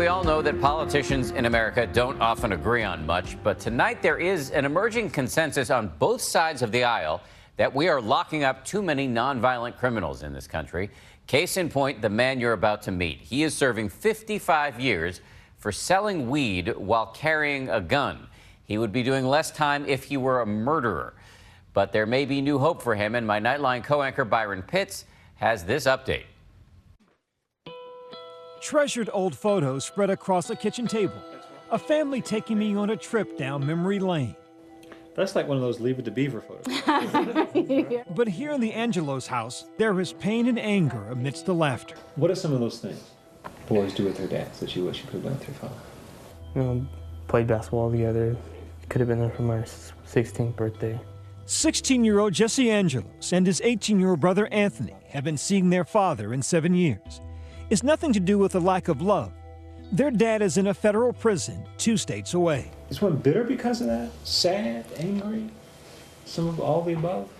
we all know that politicians in America don't often agree on much, but tonight there is an emerging consensus on both sides of the aisle that we are locking up too many nonviolent criminals in this country. Case in point, the man you're about to meet. He is serving 55 years for selling weed while carrying a gun. He would be doing less time if he were a murderer. But there may be new hope for him, and my Nightline co-anchor Byron Pitts has this update. Treasured old photos spread across a kitchen table. A family taking me on a trip down memory lane. That's like one of those Leave It to Beaver photos. But here in the Angelos house, there is pain and anger amidst the laughter. What are some of those things boys do with their dads that you wish you could have done with your father? You know, played basketball together. Could have been there for my 16th birthday. 16-year-old Jesse Angelos and his 18-year-old brother Anthony have been seeing their father in 7 years. It's nothing to do with a lack of love. Their dad is in a federal prison 2 states away. Is one bitter because of that? Sad, angry, some of all the above?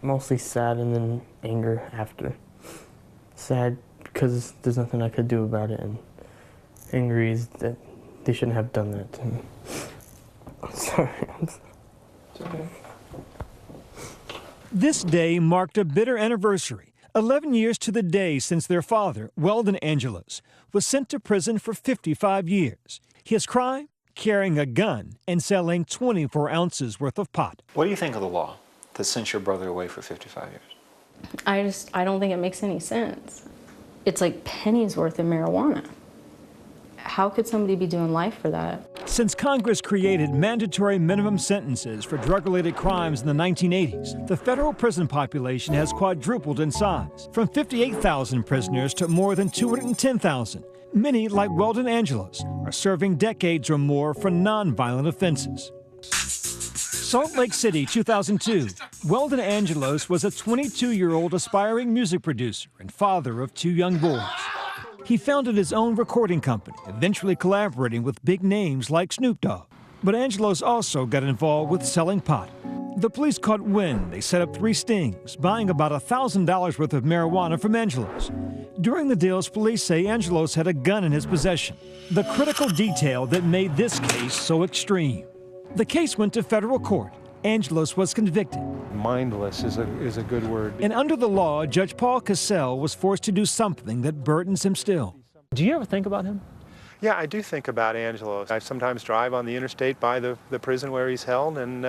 Mostly sad and then anger after. Sad because there's nothing I could do about it, and angry is that they shouldn't have done that to me. I'm sorry. It's okay. This day marked a bitter anniversary. 11 years to the day since their father, Weldon Angelos, was sent to prison for 55 years. His crime? Carrying a gun and selling 24 ounces worth of pot. What do you think of the law that sent your brother away for 55 years? I don't think it makes any sense. It's like pennies worth of marijuana. How could somebody be doing life for that? Since Congress created mandatory minimum sentences for drug-related crimes in the 1980s, the federal prison population has quadrupled in size, from 58,000 prisoners to more than 210,000. Many, like Weldon Angelos, are serving decades or more for nonviolent offenses. Salt Lake City, 2002. Weldon Angelos was a 22-year-old aspiring music producer and father of 2 young boys. He founded his own recording company, eventually collaborating with big names like Snoop Dogg. But Angelos also got involved with selling pot. The police caught wind. They set up 3 stings, buying about $1,000 worth of marijuana from Angelos. During the deals, police say Angelos had a gun in his possession, the critical detail that made this case so extreme. The case went to federal court. Angelos was convicted. Mindless is a good word. And under the law, Judge Paul Cassell was forced to do something that burdens him still. Do you ever think about him? Yeah, I do think about Angelos. I sometimes drive on the interstate by the prison where he's held, and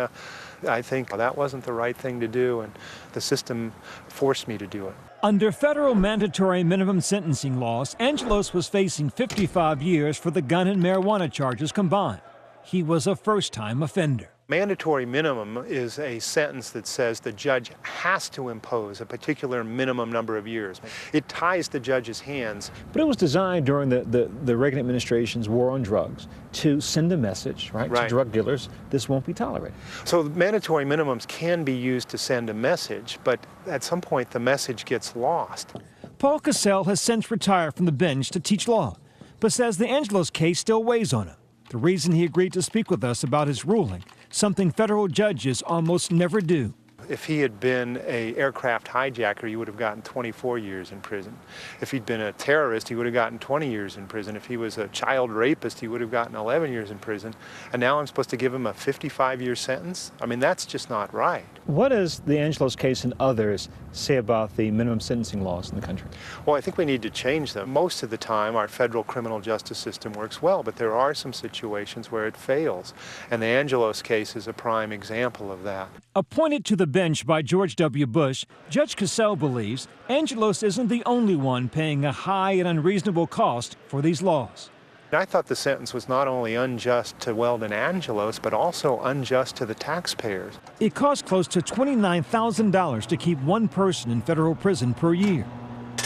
I think that wasn't the right thing to do, and the system forced me to do it. Under federal mandatory minimum sentencing laws, Angelos was facing 55 years for the gun and marijuana charges combined. He was a first-time offender. Mandatory minimum is a sentence that says the judge has to impose a particular minimum number of years. It ties the judge's hands. But it was designed during the Reagan administration's war on drugs to send a message, right, to drug dealers, this won't be tolerated. So mandatory minimums can be used to send a message, but at some point the message gets lost. Paul Cassell has since retired from the bench to teach law, but says the Angelos case still weighs on him. The reason he agreed to speak with us about his ruling, something federal judges almost never do. If he had been an aircraft hijacker, he would have gotten 24 years in prison. If he'd been a terrorist, he would have gotten 20 years in prison. If he was a child rapist, he would have gotten 11 years in prison. And now I'm supposed to give him a 55-year sentence? I mean, that's just not right. What does the Angelos case and others say about the minimum sentencing laws in the country? Well, I think we need to change them. Most of the time, our federal criminal justice system works well, but there are some situations where it fails. And the Angelos case is a prime example of that. Appointed to the bench by George W. Bush, Judge Cassell believes Angelos isn't the only one paying a high and unreasonable cost for these laws. I thought the sentence was not only unjust to Weldon Angelos, but also unjust to the taxpayers. It costs close to $29,000 to keep one person in federal prison per year.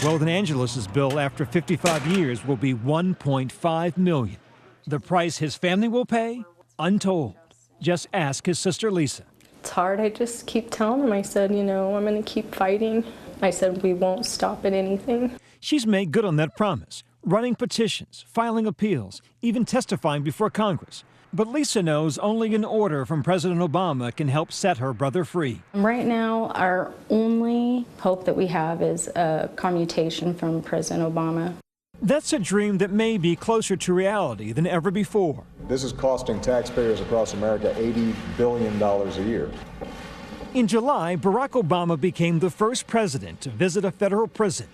Weldon Angelos' bill after 55 years will be $1.5 million. The price his family will pay? Untold. Just ask his sister Lisa. It's hard. I just keep telling him. I said, I'm going to keep fighting. I said, we won't stop at anything. She's made good on that promise, running petitions, filing appeals, even testifying before Congress. But Lisa knows only an order from President Obama can help set her brother free. Right now, our only hope that we have is a commutation from President Obama. That's a dream that may be closer to reality than ever before. This is costing taxpayers across America $80 billion a year. In July, Barack Obama became the first president to visit a federal prison,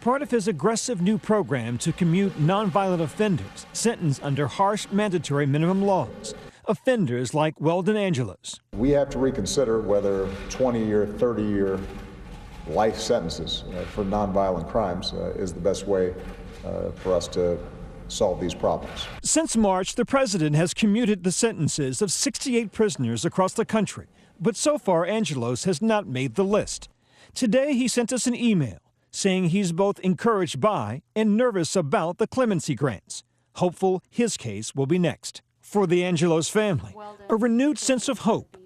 part of his aggressive new program to commute nonviolent offenders sentenced under harsh mandatory minimum laws. Offenders like Weldon Angelos. We have to reconsider whether 20-year, 30-year life sentences for nonviolent crimes is the best way for us to solve these problems. Since March, the president has commuted the sentences of 68 prisoners across the country, but so far Angelos has not made the list. Today he sent us an email saying he's both encouraged by and nervous about the clemency grants, hopeful his case will be next. For the Angelos family, a renewed sense of hope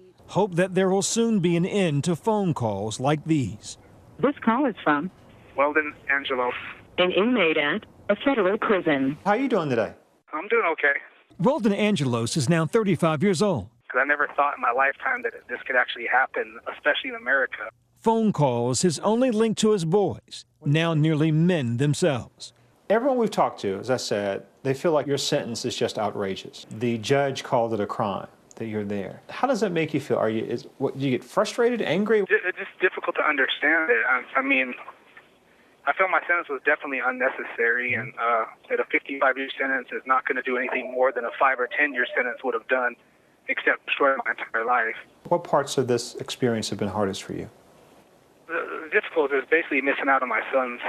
that there will soon be an end to phone calls like these. This call is from Weldon Angelos, an inmate at a federal prison. How are you doing today? I'm doing okay. Weldon Angelos is now 35 years old. Because I never thought in my lifetime that this could actually happen, especially in America. Phone calls his only link to his boys, now nearly men themselves. Everyone we've talked to, as I said, they feel like your sentence is just outrageous. The judge called it a crime that you're there. How does that make you feel? Do you get frustrated, angry? It's just difficult to understand it. I mean, I felt my sentence was definitely unnecessary, and that a 55-year sentence is not going to do anything more than a 5 or 10-year sentence would have done, except destroy my entire life. What parts of this experience have been hardest for you? The difficult is basically missing out on my son's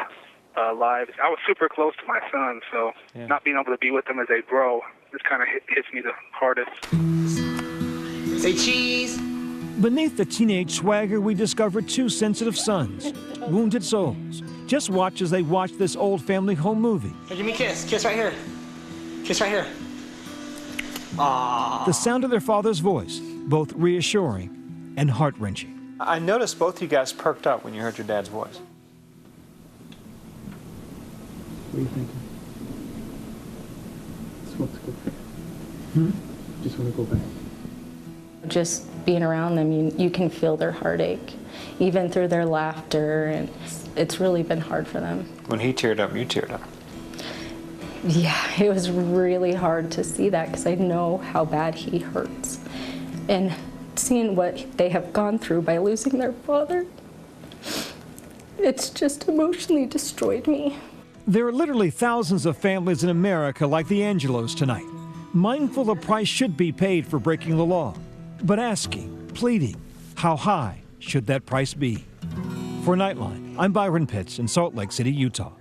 lives. I was super close to my son, so not being able to be with them as they grow just kind of hits me the hardest. Say cheese. Beneath the teenage swagger, we discover two sensitive sons, wounded souls. Just watch as they watch this old family home movie. Hey, give me a kiss. Kiss right here. Kiss right here. Aww. The sound of their father's voice, both reassuring and heart-wrenching. I noticed both you guys perked up when you heard your dad's voice. What are you thinking? Just want to go back. Just want to go back. Just being around them, you can feel their heartache, even through their laughter, and it's really been hard for them. When he teared up, you teared up. Yeah, it was really hard to see that because I know how bad he hurts. And seeing what they have gone through by losing their father, it's just emotionally destroyed me. There are literally thousands of families in America like the Angelos tonight, mindful the price should be paid for breaking the law, but asking, pleading, how high should that price be? For Nightline, I'm Byron Pitts in Salt Lake City, Utah.